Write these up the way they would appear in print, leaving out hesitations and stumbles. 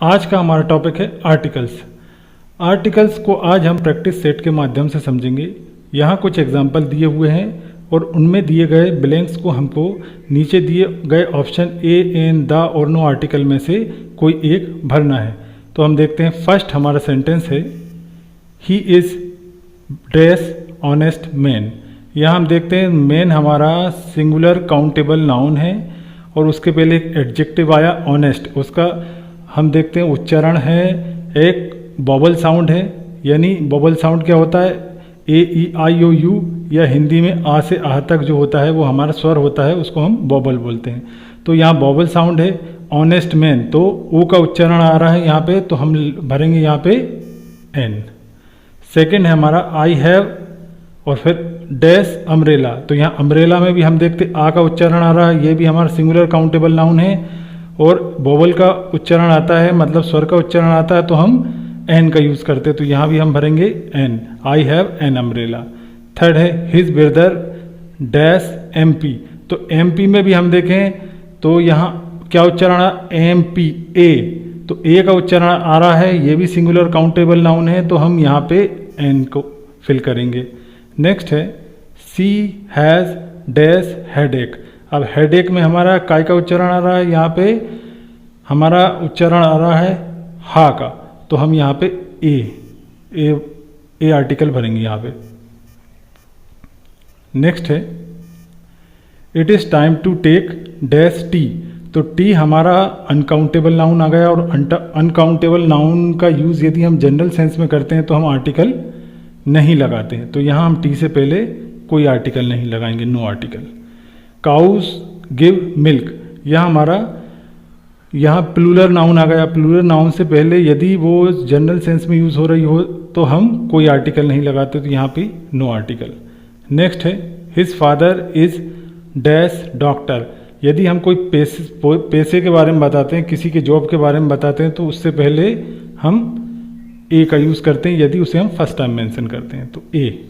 आज का हमारा टॉपिक है आर्टिकल्स। आर्टिकल्स को आज हम प्रैक्टिस सेट के माध्यम से समझेंगे। यहाँ कुछ एग्जाम्पल दिए हुए हैं और उनमें दिए गए ब्लैंक्स को हमको नीचे दिए गए ऑप्शन ए, एन, द और नो आर्टिकल में से कोई एक भरना है। तो हम देखते हैं, फर्स्ट हमारा सेंटेंस है he is dress honest man. यहाँ हम देखते हैं मैन हमारा सिंगुलर काउंटेबल नाउन है और उसके पहले एक एडजेक्टिव आया ऑनेस्ट। उसका हम देखते हैं उच्चारण है, एक बॉबल साउंड है, यानी बॉबल साउंड क्या होता है, ए ई आई ओ यू, या हिंदी में आ से आह तक जो होता है वो हमारा स्वर होता है, उसको हम बॉबल बोलते हैं। तो यहाँ बॉबल साउंड है, ऑनेस्ट मैन, तो ओ का उच्चारण आ रहा है यहाँ पे, तो हम भरेंगे यहाँ पे एन। सेकेंड है हमारा आई हैव और फिर डैश अम्ब्रेला। तो यहाँ अम्ब्रेला में भी हम देखते आ का उच्चारण आ रहा है, ये भी हमारा सिंगुलर काउंटेबल नाउन है और बॉबल का उच्चारण आता है, मतलब स्वर का उच्चारण आता है, तो हम एन का यूज़ करते हैं। तो यहाँ भी हम भरेंगे an, I have an umbrella. Third है his brother dash M P. तो एम पी में भी हम देखें तो यहाँ क्या उच्चारण आ, एम पी ए, तो ए का उच्चारण आ रहा है, ये भी सिंगुलर काउंटेबल नाउन है, तो हम यहाँ पे एन को फिल करेंगे। नेक्स्ट है सी हैज़ डैश हेडेक। अब हेडेक में हमारा काय का उच्चारण आ रहा है, यहाँ पे हमारा उच्चारण आ रहा है हा का, तो हम यहाँ पे ए आर्टिकल भरेंगे यहाँ पे। नेक्स्ट है it is time to take dash T. तो टी हमारा अनकाउंटेबल नाउन आ गया और अनकाउंटेबल नाउन का यूज़ यदि हम जनरल सेंस में करते हैं तो हम आर्टिकल नहीं लगाते हैं, तो यहाँ हम टी से पहले कोई आर्टिकल नहीं लगाएंगे, no article. Cows give milk, यह हमारा यहाँ प्लूरल नाउन आ गया। प्लूरल नाउन से पहले यदि वो जनरल सेंस में यूज़ हो रही हो तो हम कोई आर्टिकल नहीं लगाते, तो यहाँ पे नो आर्टिकल। नेक्स्ट है his father is dash doctor. यदि हम कोई पैसे के बारे में बताते हैं, किसी के जॉब के बारे में बताते हैं, तो उससे पहले हम ए का यूज़ करते हैं यदि उसे हम फर्स्ट टाइम मेंशन करते हैं, तो a,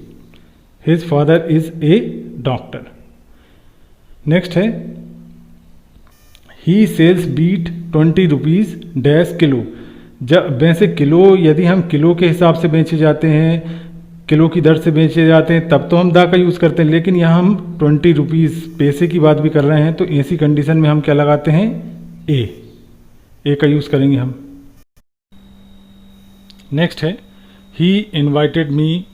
his father is a doctor. Next है he sells beet 20 rupees dash kilo. जब वैसे किलो यदि हम किलो के हिसाब से बेचे जाते हैं, किलो की दर से बेचे जाते हैं, तब तो हम दा का यूज़ करते हैं, लेकिन यहाँ हम 20 रुपीज़ पैसे की बात भी कर रहे हैं, तो ऐसी कंडीशन में हम क्या लगाते हैं, ए का यूज़ करेंगे हम। नेक्स्ट है he invited me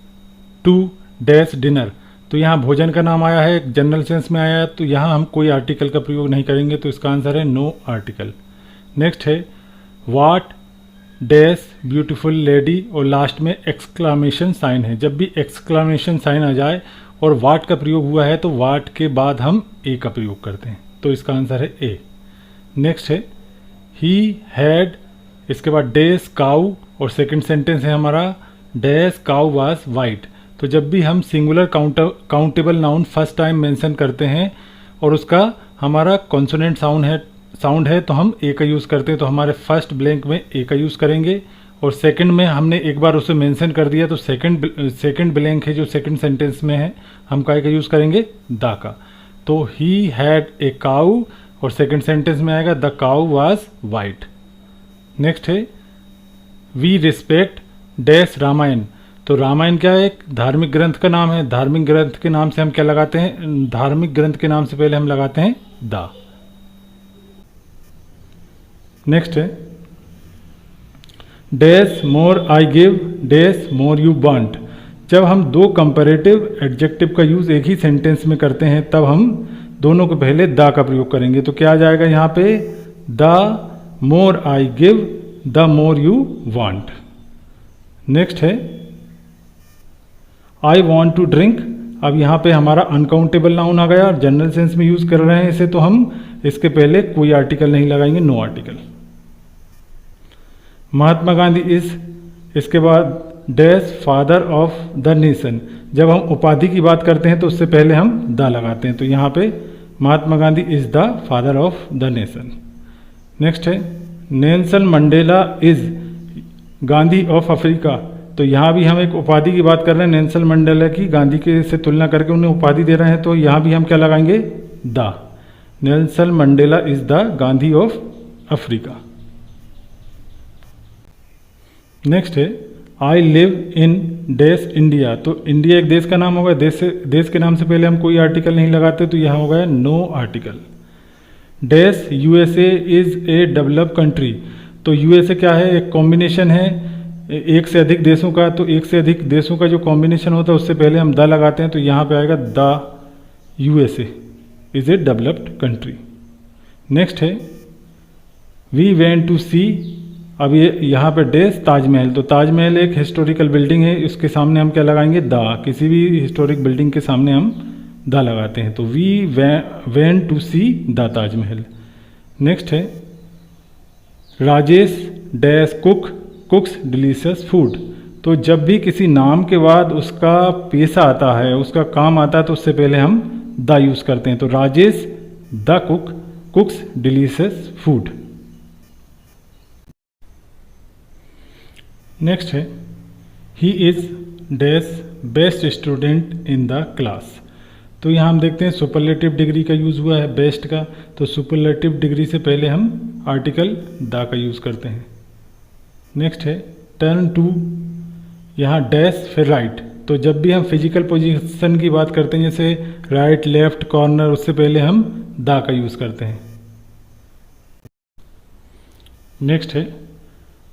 to dash dinner. तो यहाँ भोजन का नाम आया है, जनरल सेंस में आया है, तो यहाँ हम कोई आर्टिकल का प्रयोग नहीं करेंगे, तो इसका आंसर है नो आर्टिकल। नेक्स्ट है वाट डैश ब्यूटीफुल लेडी और लास्ट में एक्सक्लामेशन साइन है। जब भी एक्सक्लामेशन साइन आ जाए और वाट का प्रयोग हुआ है तो वाट के बाद हम ए का प्रयोग करते हैं, तो इसका आंसर है ए। नेक्स्ट है ही हैड, इसके बाद डैश काउ और सेकंड सेंटेंस है हमारा डैश काउ वाज वाइट। तो जब भी हम singular countable noun first time mention करते हैं और उसका हमारा कॉन्सोनेंट साउंड है तो हम ए का यूज़ करते हैं, तो हमारे फर्स्ट ब्लैंक में ए का यूज़ करेंगे और सेकंड में हमने एक बार उसे मेंशन कर दिया, तो सेकंड ब्लैंक है जो सेकंड सेंटेंस में है, हम काय का यूज़ करेंगे, दा का। तो ही हैड ए काउ और सेकंड सेंटेंस में आएगा the cow was white. Next है वी रिस्पेक्ट डैश रामायण। तो रामायण क्या है, एक धार्मिक ग्रंथ का नाम है, धार्मिक ग्रंथ के नाम से हम क्या लगाते हैं, धार्मिक ग्रंथ के नाम से पहले हम लगाते हैं दा। नेक्स्ट है dash more I give dash more you want. जब हम दो कंपैरेटिव एडजेक्टिव का यूज़ एक ही सेंटेंस में करते हैं तब हम दोनों को पहले दा का प्रयोग करेंगे, तो क्या आ जाएगा यहाँ पे, the more I give the more you want. Next है आई वॉन्ट टू ड्रिंक। अब यहाँ पे हमारा अनकाउंटेबल नाउन आ गया, जनरल सेंस में यूज़ कर रहे हैं इसे, तो हम इसके पहले कोई आर्टिकल नहीं लगाएंगे, no article. Mahatma Gandhi is, इसके बाद dash father of the nation. जब हम उपाधि की बात करते हैं तो उससे पहले हम द लगाते हैं, तो यहाँ पे Mahatma Gandhi is the father of the nation. Next है Nelson Mandela is Gandhi of Africa. तो यहाँ भी हम एक उपाधि की बात कर रहे हैं, नेल्सन मंडेला की गांधी के से तुलना करके उन्हें उपाधि दे रहे हैं, तो यहाँ भी हम क्या लगाएंगे, the. Nelson Mandela is the Gandhi of Africa. Next है I live in dash India. तो इंडिया एक देश का नाम होगा, देश के नाम से पहले हम कोई आर्टिकल नहीं लगाते, तो यहाँ होगा no article. Dash USA is a developed country. तो यूएसए क्या है, एक कॉम्बिनेशन है एक से अधिक देशों का, तो एक से अधिक देशों का जो कॉम्बिनेशन होता है उससे पहले हम द लगाते हैं, तो यहाँ पे आएगा the USA is a developed country. Next है वी वेंट टू सी। अब ये यहाँ पे डैश ताजमहल। तो ताजमहल एक हिस्टोरिकल बिल्डिंग है, उसके सामने हम क्या लगाएंगे, द। किसी भी हिस्टोरिक बिल्डिंग के सामने हम द लगाते हैं, तो we went to see the Taj Mahal. Next है Rajesh dash cooks delicious food. तो जब भी किसी नाम के बाद उसका पेशा आता है, उसका काम आता है, तो उससे पहले हम द यूज़ करते हैं, तो Rajesh the cooks delicious food. Next है he is dash best student in the class. तो यहाँ हम देखते हैं सुपरलेटिव डिग्री का यूज़ हुआ है बेस्ट का, तो सुपरलेटिव डिग्री से पहले हम आर्टिकल द का यूज़ करते हैं। नेक्स्ट है टर्न टू, यहाँ डैश फिर राइट। तो जब भी हम फिजिकल पोजीशन की बात करते हैं जैसे राइट लेफ्ट कॉर्नर, उससे पहले हम द का यूज़ करते हैं। नेक्स्ट है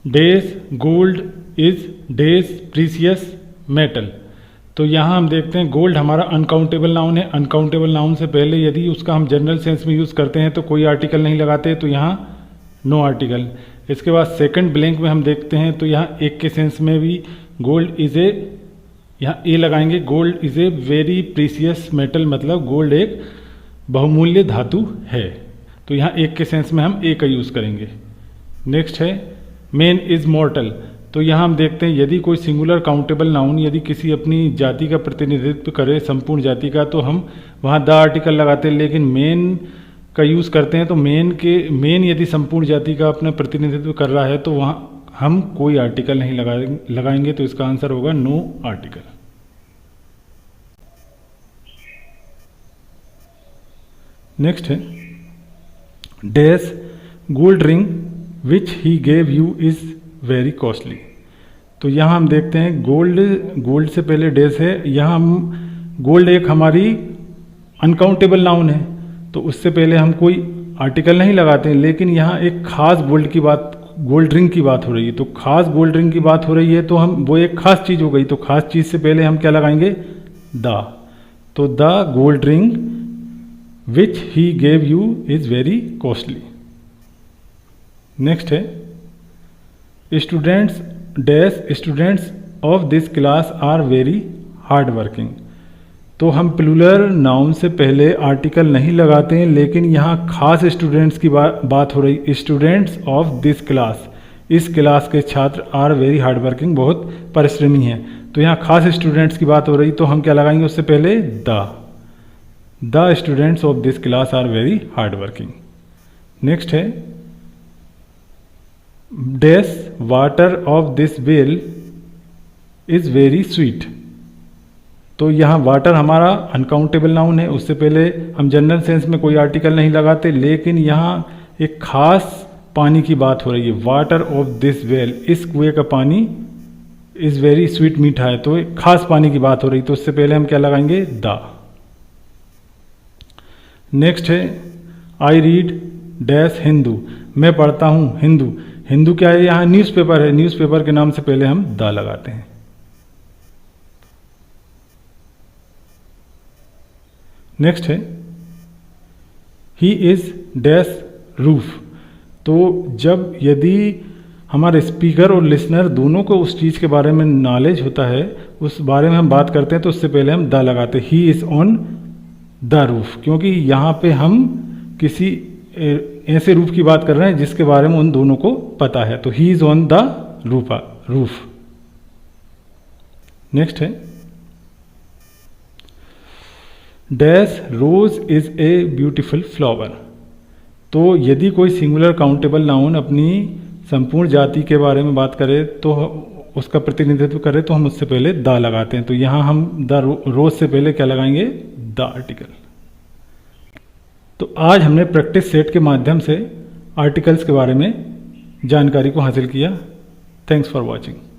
dash gold is dash precious metal. तो यहाँ हम देखते हैं गोल्ड हमारा अनकाउंटेबल नाउन है, अनकाउंटेबल नाउन से पहले यदि उसका हम जनरल सेंस में यूज़ करते हैं तो कोई आर्टिकल नहीं लगाते, तो यहाँ नो आर्टिकल। इसके बाद सेकंड ब्लैंक में हम देखते हैं तो यहाँ एक के सेंस में भी गोल्ड इज ए, यहाँ ए लगाएंगे, gold is a very precious metal, मतलब गोल्ड एक बहुमूल्य धातु है, तो यहाँ एक के सेंस में हम ए का यूज़ करेंगे। नेक्स्ट है मैन इज मॉर्टल। तो यहाँ हम देखते हैं यदि कोई सिंगुलर काउंटेबल नाउन यदि किसी अपनी जाति का प्रतिनिधित्व करे, संपूर्ण जाति का, तो हम वहाँ द आर्टिकल लगाते हैं, लेकिन मेन का यूज़ करते हैं तो मेन यदि संपूर्ण जाति का अपना प्रतिनिधित्व कर रहा है तो वहाँ हम कोई आर्टिकल नहीं लगाएंगे, तो इसका आंसर होगा नो आर्टिकल। नेक्स्ट है dash gold ring which he gave you is very costly. तो यहाँ हम देखते हैं गोल्ड से पहले डैश है, यहाँ हम गोल्ड एक हमारी अनकाउंटेबल नाउन है, तो उससे पहले हम कोई आर्टिकल नहीं लगाते हैं, लेकिन यहाँ एक खास गोल्ड रिंग की बात हो रही है, तो खास गोल्ड रिंग की बात हो रही है तो हम वो एक खास चीज़ हो गई, तो खास चीज़ से पहले हम क्या लगाएंगे, द। तो the gold ring which he gave you is very costly. Next है students dash students of this class are very hard working. तो हम प्लूरल नाउन से पहले आर्टिकल नहीं लगाते हैं, लेकिन यहाँ खास स्टूडेंट्स की बात हो रही, स्टूडेंट्स ऑफ दिस क्लास, इस क्लास के छात्र आर वेरी हार्ड वर्किंग, बहुत परिश्रमी हैं, तो यहाँ खास स्टूडेंट्स की बात हो रही, तो हम क्या लगाएंगे उससे पहले the students of this class are very hard working. Next है dash water of this well is very sweet. तो यहाँ वाटर हमारा अनकाउंटेबल नाउन है, उससे पहले हम जनरल सेंस में कोई आर्टिकल नहीं लगाते, लेकिन यहाँ एक खास पानी की बात हो रही है, वाटर ऑफ दिस वेल, इस कुएं का पानी इज़ वेरी स्वीट, मीठा है, तो एक खास पानी की बात हो रही, तो उससे पहले हम क्या लगाएंगे, द। नेक्स्ट है आई रीड डैश हिंदू, मैं पढ़ता हूँ हिंदू। हिंदू क्या है, यहाँ न्यूज़पेपर है, न्यूज़पेपर के नाम से पहले हम द लगाते हैं। नेक्स्ट है ही इज़ डैश रूफ। तो जब यदि हमारे स्पीकर और लिसनर दोनों को उस चीज़ के बारे में नॉलेज होता है, उस बारे में हम बात करते हैं, तो उससे पहले हम द लगाते हैं, ही इज़ ऑन द रूफ, क्योंकि यहाँ पे हम किसी ऐसे रूफ की बात कर रहे हैं जिसके बारे में उन दोनों को पता है, तो he is on the roof. Next है dash rose is a beautiful flower. तो यदि कोई सिंगुलर काउंटेबल नाउन अपनी संपूर्ण जाति के बारे में बात करे, तो उसका प्रतिनिधित्व करे, तो हम उससे पहले द लगाते हैं, तो यहाँ हम द रोज से पहले क्या लगाएंगे, द आर्टिकल। तो आज हमने प्रैक्टिस सेट के माध्यम से आर्टिकल्स के बारे में जानकारी को हासिल किया। Thanks for watching.